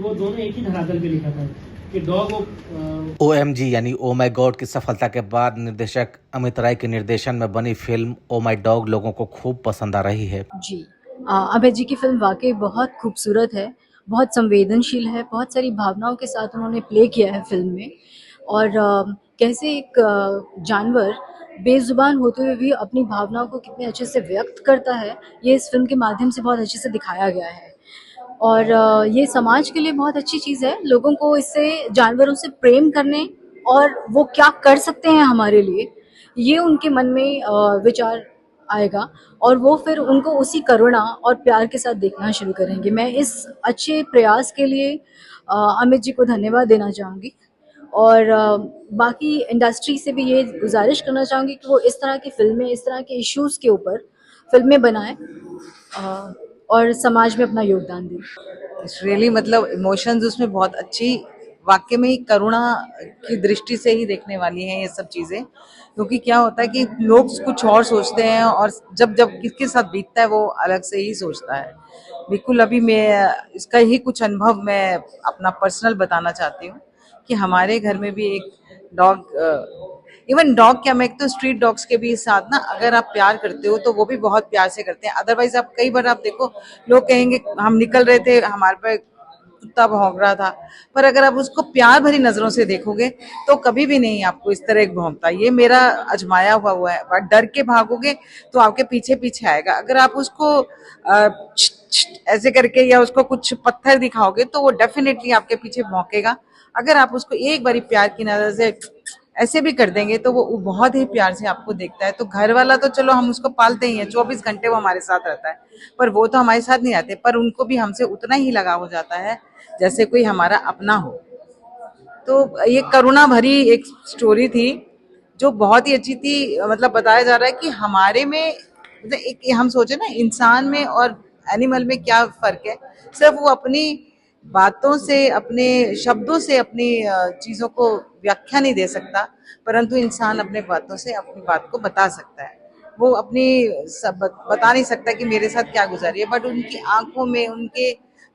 वो दोनों एक ही धरातल पे लिखा था कि डॉग OMG यानी ओ माई गॉड की सफलता के बाद निर्देशक अमित राय के निर्देशन में बनी फिल्म ओ माई डॉग लोगों को खूब पसंद आ रही है। जी। अभय जी की फ़िल्म वाक़ई बहुत खूबसूरत है, बहुत संवेदनशील है, बहुत सारी भावनाओं के साथ उन्होंने प्ले किया है फ़िल्म में। और कैसे एक जानवर बेज़ुबान होते हुए भी अपनी भावनाओं को कितने अच्छे से व्यक्त करता है, ये इस फ़िल्म के माध्यम से बहुत अच्छे से दिखाया गया है। और ये समाज के लिए बहुत अच्छी चीज़ है, लोगों को इससे जानवरों से प्रेम करने और वो क्या कर सकते हैं हमारे लिए, ये उनके मन में विचार आएगा और वो फिर उनको उसी करुणा और प्यार के साथ देखना शुरू करेंगे। मैं इस अच्छे प्रयास के लिए अमित जी को धन्यवाद देना चाहूँगी और बाकी इंडस्ट्री से भी ये गुजारिश करना चाहूँगी कि वो इस तरह की फ़िल्में, इस तरह के इश्यूज़ के ऊपर फ़िल्में बनाएँ और समाज में अपना योगदान दें। इट्स रियली मतलब इमोशंस उसमें बहुत अच्छी, वाकई में ही करुणा की दृष्टि से ही देखने वाली हैं ये सब चीज़ें। क्योंकि क्या होता है कि लोग कुछ और सोचते हैं और जब जब किसके साथ बीतता है वो अलग से ही सोचता है। बिल्कुल अभी मैं इसका ही कुछ अनुभव मैं अपना पर्सनल बताना चाहती हूँ कि हमारे घर में भी एक डॉग, इवन डॉग क्या, मैं एक तो स्ट्रीट डॉग्स के भी साथ ना अगर आप प्यार करते हो तो वो भी बहुत प्यार से करते हैं। अदरवाइज आप कई बार आप देखो लोग कहेंगे हम निकल रहे थे हमारे पे कुत्ता भौंक रहा था, पर अगर आप उसको प्यार भरी नजरों से देखोगे तो कभी भी नहीं आपको इस तरह एक भौंकता। ये मेरा अजमाया हुआ है। बट डर के भागोगे तो आपके पीछे पीछे आएगा। अगर आप उसको ऐसे करके या उसको कुछ पत्थर दिखाओगे तो वो डेफिनेटली आपके पीछे भौंकेगा। अगर आप उसको एक बारी प्यार की नजर से ऐसे भी कर देंगे तो वो बहुत ही प्यार से आपको देखता है। तो घर वाला तो चलो हम उसको पालते ही हैं, 24 घंटे वो हमारे साथ रहता है, पर वो तो हमारे साथ नहीं रहते, पर उनको भी हमसे उतना ही लगाव हो जाता है जैसे कोई हमारा अपना हो। तो ये करुणा भरी एक स्टोरी थी जो बहुत ही अच्छी थी। मतलब बताया जा रहा है कि हमारे में मतलब एक हम सोचे ना इंसान में और एनिमल में क्या फर्क है। सिर्फ वो अपनी बातों से, अपने शब्दों से अपनी चीजों को व्याख्या नहीं दे सकता, परंतु इंसान अपने बातों से अपनी बात को बता सकता है। वो अपनी सब बता नहीं सकता कि मेरे साथ क्या गुजर रही है, बट उनकी आंखों में, उनके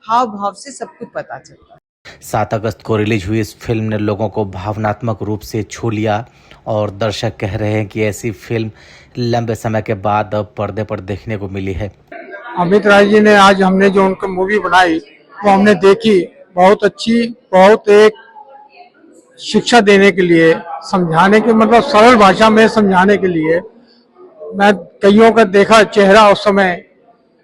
हाव भाव से सब कुछ पता चलता है। 7 अगस्त को रिलीज हुई इस फिल्म ने लोगों को भावनात्मक रूप से छू लिया और दर्शक कह रहे हैं कि ऐसी फिल्म लंबे समय के बाद अब पर्दे पर देखने को मिली है। अमित राय जी ने आज हमने जो उनकी मूवी बनाई वो हमने देखी, बहुत अच्छी, बहुत एक शिक्षा देने के लिए, समझाने के मतलब सरल भाषा में समझाने के लिए। मैं कईयों का देखा चेहरा उस समय,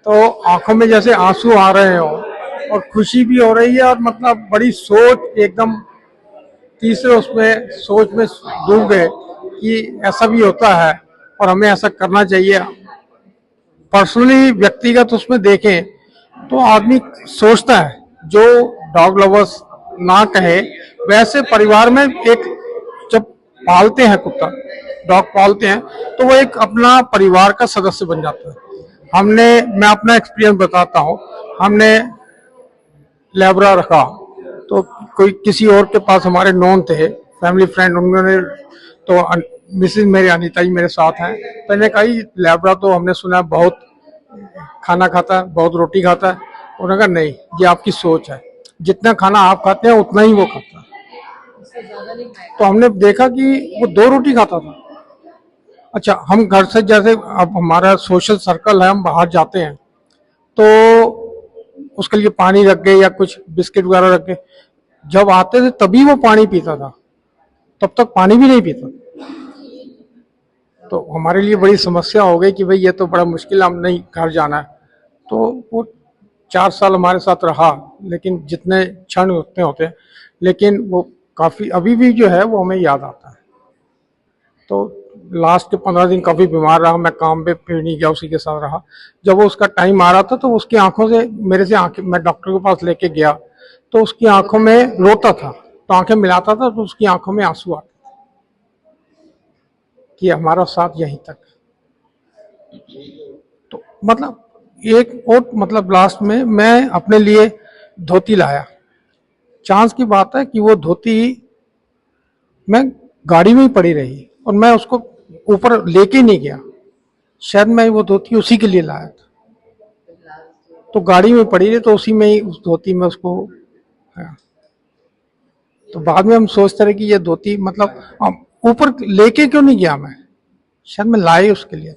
तो आंखों में जैसे आंसू आ रहे हो और खुशी भी हो रही है और मतलब बड़ी सोच, एकदम तीसरे उसमें सोच में डूब गए कि ऐसा भी होता है और हमें ऐसा करना चाहिए। पर्सनली व्यक्तिगत उसमें देखें तो आदमी सोचता है, जो डॉग लवर्स ना कहे वैसे परिवार में एक जब पालते हैं कुत्ता, डॉग पालते हैं तो वो एक अपना परिवार का सदस्य बन जाता है। मैं अपना एक्सपीरियंस बताता हूँ। हमने लेब्रा रखा तो कोई किसी और के पास हमारे नॉन थे, फैमिली फ्रेंड, उन्होंने तो मिसेज मेरे अनीता जी मेरे साथ हैं, तो मैंने कहा लेब्रा तो हमने सुना बहुत खाना खाता है, बहुत रोटी खाता है। उन्होंने कहा नहीं, ये आपकी सोच है, जितना खाना आप खाते हैं उतना ही वो खाता है। तो हमने देखा कि वो 2 रोटी खाता था। अच्छा, हम घर से जैसे अब हमारा सोशल सर्कल है, हम बाहर जाते हैं तो उसके लिए पानी रख गए या कुछ बिस्किट वगैरह रख गए, जब आते थे तभी वो पानी पीता था, तब तक पानी भी नहीं पीता। तो हमारे लिए बड़ी समस्या हो गई कि भाई ये तो बड़ा मुश्किल, हम नहीं घर जाना है। तो वो 4 साल हमारे साथ रहा, लेकिन जितने क्षण उतने होते हैं, लेकिन वो काफ़ी अभी भी जो है वो हमें याद आता है। तो लास्ट के 15 दिन काफ़ी बीमार रहा, मैं काम पे फिर नहीं गया, उसी के साथ रहा। जब वो उसका टाइम आ रहा था तो उसकी आंखों से मेरे से आंखें, मैं डॉक्टर के पास लेके गया तो उसकी आंखों में रोता था, तो आंखें मिलाता था तो उसकी आंखों में आंसू आते कि हमारा साथ यहीं तक। तो मतलब एक और मतलब लास्ट में मैं अपने लिए धोती लाया। चांस की बात है कि वो धोती मैं गाड़ी में ही पड़ी रही और मैं उसको ऊपर लेके नहीं गया, शायद मैं वो धोती उसी के लिए लाया था। तो गाड़ी में पड़ी रही तो उसी में ही, उस धोती में उसको हाँ। तो बाद में हम सोचते रहे कि ये धोती मतलब ऊपर लेके क्यों नहीं गया मैं, शायद मैं लाए उसके लिए।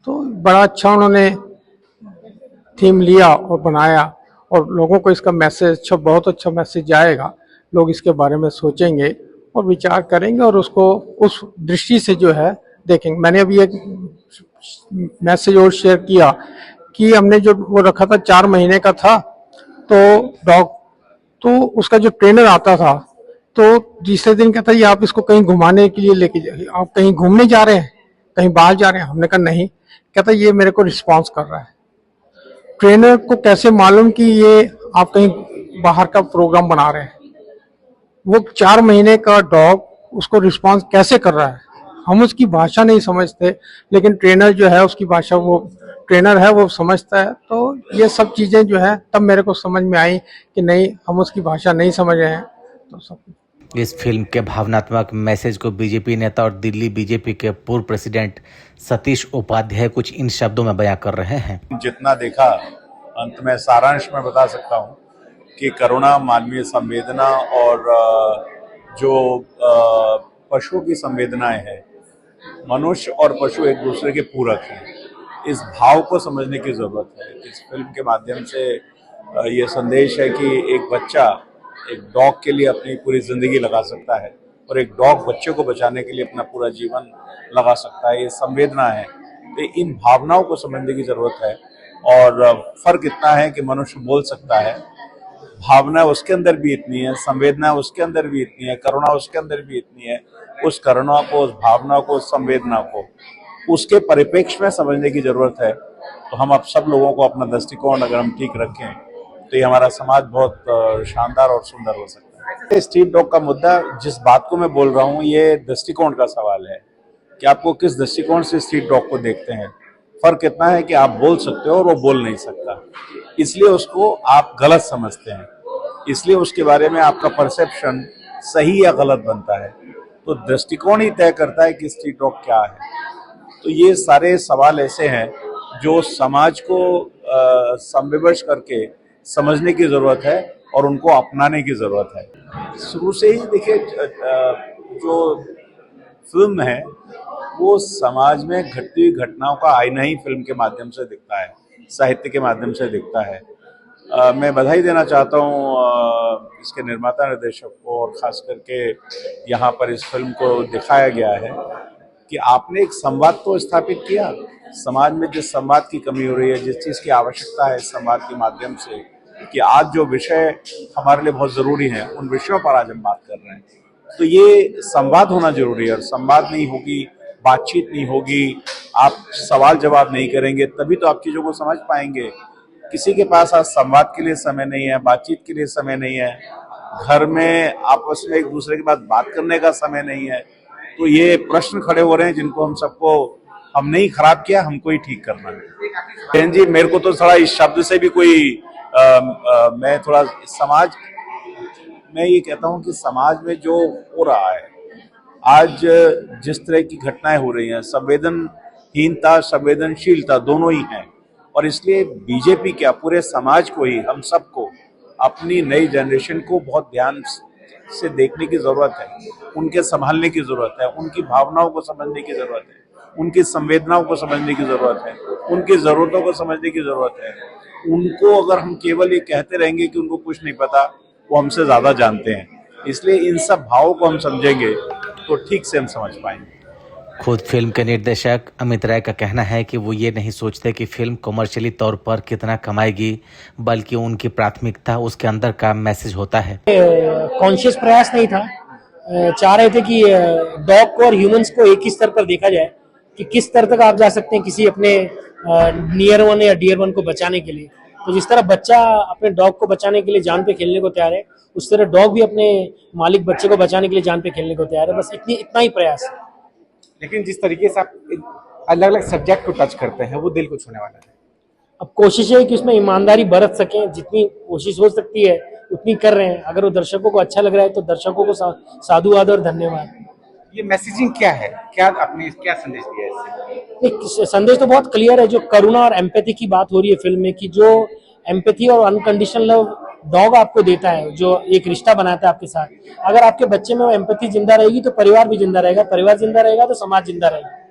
तो बड़ा अच्छा उन्होंने थीम लिया और बनाया, और लोगों को इसका मैसेज अच्छा, बहुत अच्छा मैसेज आएगा। लोग इसके बारे में सोचेंगे और विचार करेंगे और उसको उस दृष्टि से जो है देखेंगे। मैंने अभी एक मैसेज और शेयर किया कि हमने जो वो रखा था 4 महीने का था, तो डॉग, तो उसका जो ट्रेनर आता था तो तीसरे दिन कहता ये आप इसको कहीं घुमाने के लिए लेके जाइए, आप कहीं घूमने जा रहे हैं, कहीं बाहर जा रहे हैं। हमने कहा नहीं। कहता ये मेरे को रिस्पॉन्स कर रहा है। ट्रेनर को कैसे मालूम कि ये आप कहीं बाहर का प्रोग्राम बना रहे हैं? वो 4 महीने का डॉग उसको रिस्पॉन्स कैसे कर रहा है? हम उसकी भाषा नहीं समझते, लेकिन ट्रेनर जो है उसकी भाषा, वो ट्रेनर है वो समझता है। तो ये सब चीजें जो है तब मेरे को समझ में आई कि नहीं, हम उसकी भाषा नहीं समझ रहे हैं। तो सब इस फिल्म के भावनात्मक मैसेज को बीजेपी नेता और दिल्ली बीजेपी के पूर्व प्रेसिडेंट सतीश उपाध्याय कुछ इन शब्दों में बयां कर रहे हैं। जितना देखा, अंत में सारांश में बता सकता हूं कि करुणा, मानवीय संवेदना और जो पशुओं की संवेदनाएं हैं, मनुष्य और पशु एक दूसरे के पूरक हैं, इस भाव को समझने की जरूरत है। इस फिल्म के माध्यम से ये संदेश है कि एक बच्चा एक डॉग के लिए अपनी पूरी जिंदगी लगा सकता है और एक डॉग बच्चे को बचाने के लिए अपना पूरा जीवन लगा सकता है। ये संवेदना है, तो इन भावनाओं को समझने की जरूरत है। और फर्क इतना है कि मनुष्य बोल सकता है, भावना उसके अंदर भी इतनी है, संवेदना उसके अंदर भी इतनी है, करुणा उसके अंदर भी इतनी है। उस करुणा को, उस भावना को, उस संवेदना को उसके परिप्रेक्ष्य में समझने की जरूरत है। तो हम अब सब लोगों को अपना दृष्टिकोण अगर हम ठीक रखें तो ये हमारा समाज बहुत शानदार और सुंदर हो सकता है। स्ट्रीट डॉग का मुद्दा, जिस बात को मैं बोल रहा हूँ, ये दृष्टिकोण का सवाल है कि आपको किस दृष्टिकोण से स्ट्रीट डॉग को देखते हैं। फर्क इतना है कि आप बोल सकते हो और वो बोल नहीं सकता, इसलिए उसको आप गलत समझते हैं, इसलिए उसके बारे में आपका परसेप्शन सही या गलत बनता है। तो दृष्टिकोण ही तय करता है कि स्ट्रीट डॉग क्या है। तो ये सारे सवाल ऐसे हैं जो समाज को समविवश करके समझने की जरूरत है और उनको अपनाने की जरूरत है। शुरू से ही देखिए, जो फिल्म है वो समाज में घटती हुई घटनाओं का आईना ही फिल्म के माध्यम से दिखता है, साहित्य के माध्यम से दिखता है। मैं बधाई देना चाहता हूँ इसके निर्माता निर्देशक को, और खास करके यहाँ पर इस फिल्म को दिखाया गया है कि आपने एक संवाद तो स्थापित किया। समाज में जिस संवाद की कमी हो रही है, जिस चीज़ की आवश्यकता है इस संवाद के माध्यम से, कि आज जो विषय हमारे लिए बहुत ज़रूरी हैं उन विषयों पर आज हम बात कर रहे हैं, तो ये संवाद होना जरूरी है। और संवाद नहीं होगी, बातचीत नहीं होगी, आप सवाल जवाब नहीं करेंगे, तभी तो आप चीज़ों को समझ पाएंगे। किसी के पास आज संवाद के लिए समय नहीं है, बातचीत के लिए समय नहीं है, घर में आपस में एक दूसरे के पास बात करने का समय नहीं है। तो ये प्रश्न खड़े हो रहे हैं जिनको हम सबको, हमने ही खराब किया, हमको ही ठीक करना है। बहन जी, मेरे को तो थोड़ा इस शब्द से भी कोई मैं थोड़ा समाज, मैं ये कहता हूँ कि समाज में जो हो रहा है आज, जिस तरह की घटनाएं हो रही हैं, संवेदनहीनता, संवेदनशीलता दोनों ही हैं। और इसलिए बीजेपी क्या, पूरे समाज को ही, हम सबको अपनी नई जनरेशन को बहुत ध्यान से देखने की जरूरत है, उनके संभालने की जरूरत है, उनकी भावनाओं को समझने की जरूरत है, उनकी संवेदनाओं को समझने की जरूरत है, उनकी जरूरतों को समझने की जरूरत है। उनको अगर हम केवल ये कहते रहेंगे कि उनको कुछ नहीं पता, वो हमसे ज्यादा जानते हैं। इसलिए इन सब भावों को हम समझेंगे तो ठीक से हम समझ पाएंगे। खुद फिल्म के निर्देशक अमित राय का कहना है कि वो ये नहीं सोचते कि फिल्म कमर्शियली तौर पर कितना कमाएगी, बल्कि उनकी प्राथमिकता उसके अंदर का मैसेज होता है। कॉन्शियस प्रयास नहीं था, चाह रहे थे कि डॉग को और ह्यूमंस को एक ही स्तर पर देखा जाए कि किस स्तर तक आप जा सकते हैं किसी अपने नियर वन या डियर वन को बचाने के लिए। तो जिस तरह बच्चा अपने डॉग को बचाने के लिए जान पे खेलने को तैयार है, उस तरह डॉग भी अपने मालिक बच्चे को बचाने के लिए जान पे खेलने को तैयार है। बस इतना ही प्रयास है। लेकिन जिस तरीके से आप अलग अलग सब्जेक्ट को टच करते हैं वो दिल को छूने वाला है। अब कोशिश है कि उसमें ईमानदारी बरत सकें, जितनी कोशिश हो सकती है उतनी कर रहे हैं। अगर वो दर्शकों को अच्छा लग रहा है तो दर्शकों को साधुवाद और धन्यवाद। ये मैसेजिंग क्या है, क्या आपने क्या संदेश दिया है इससे? एक संदेश तो बहुत क्लियर है, जो करुणा और एम्पैथी की बात हो रही है फिल्म में, कि जो एम्पैथी और अनकंडीशनल लव डॉग आपको देता है, जो एक रिश्ता बनाता है आपके साथ, अगर आपके बच्चे में वो एम्पैथी जिंदा रहेगी तो परिवार भी जिंदा रहेगा, परिवार जिंदा रहेगा तो समाज जिंदा रहेगा।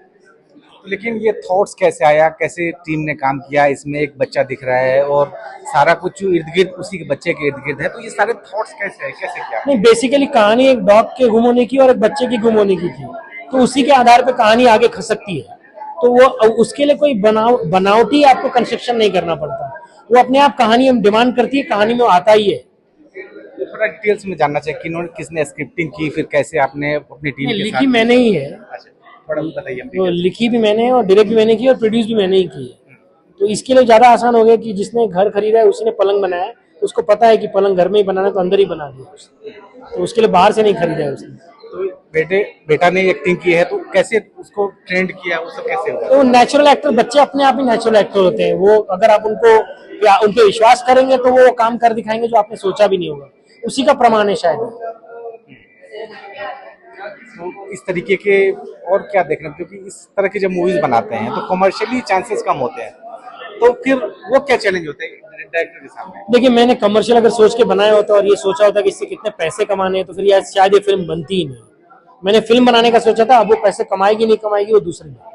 लेकिन ये थॉट्स कैसे आया, कैसे टीम ने काम किया? इसमें एक बच्चा दिख रहा है और सारा कुछ इर्द गिर्द उसी के बच्चे के इर्द गिर्द है, तो ये सारे थॉट्स कैसे है, कैसे क्या? नहीं, बेसिकली कहानी एक डॉग के गुम होने की और एक बच्चे की गुम होने की थी, तो उसी के आधार पर कहानी आगे खसकती है। तो वो उसके लिए कोई बनावटी आपको कंस्ट्रक्शन नहीं करना पड़ता, वो अपने आप कहानी हम डिमांड करती है, कहानी में आता ही है। तो थोड़ा डिटेल्स में जानना चाहिए कि किसने स्क्रिप्टिंग की, फिर कैसे आपने अपनी टीम के लिखी साथ? मैंने ही है, अच्छा, थोड़ा बताइए अपनी तो details। लिखी भी मैंने और डायरेक्ट भी मैंने की और प्रोड्यूस भी मैंने ही की है। तो इसके लिए ज्यादा आसान हो गया कि जिसने घर खरीदा है उसी ने पलंग बनाया है, तो उसको पता है कि पलंग घर में ही बनाना, तो अंदर ही बना दिया उसने, तो उसके लिए बाहर से नहीं खरीदा है उसने। तो बेटा ने एक्टिंग की है, तो कैसे उसको ट्रेंड किया, वो सब कैसे हुआ? तो नेचुरल एक्टर, बच्चे अपने आप ही नेचुरल एक्टर होते हैं, वो अगर आप उनको या उन पे विश्वास करेंगे तो वो काम कर दिखाएंगे जो आपने सोचा भी नहीं होगा, उसी का प्रमाण है शायद। तो इस तरीके के और क्या देखना, क्योंकि इस तरह की जब मूवीज बनाते हैं तो कमर्शियली चांसेस कम होते हैं, तो फिर वो क्या चैलेंज होते हैं डायरेक्टर के सामने? देखिए, मैंने कमर्शियल अगर सोच के बनाया होता और ये सोचा होता कि इससे कितने पैसे कमाने हैं, तो फिर शायद ये फिल्म बनती ही नहीं। मैंने फिल्म बनाने का सोचा था, अब वो पैसे कमाएगी नहीं कमाएगी वो दूसरी बात।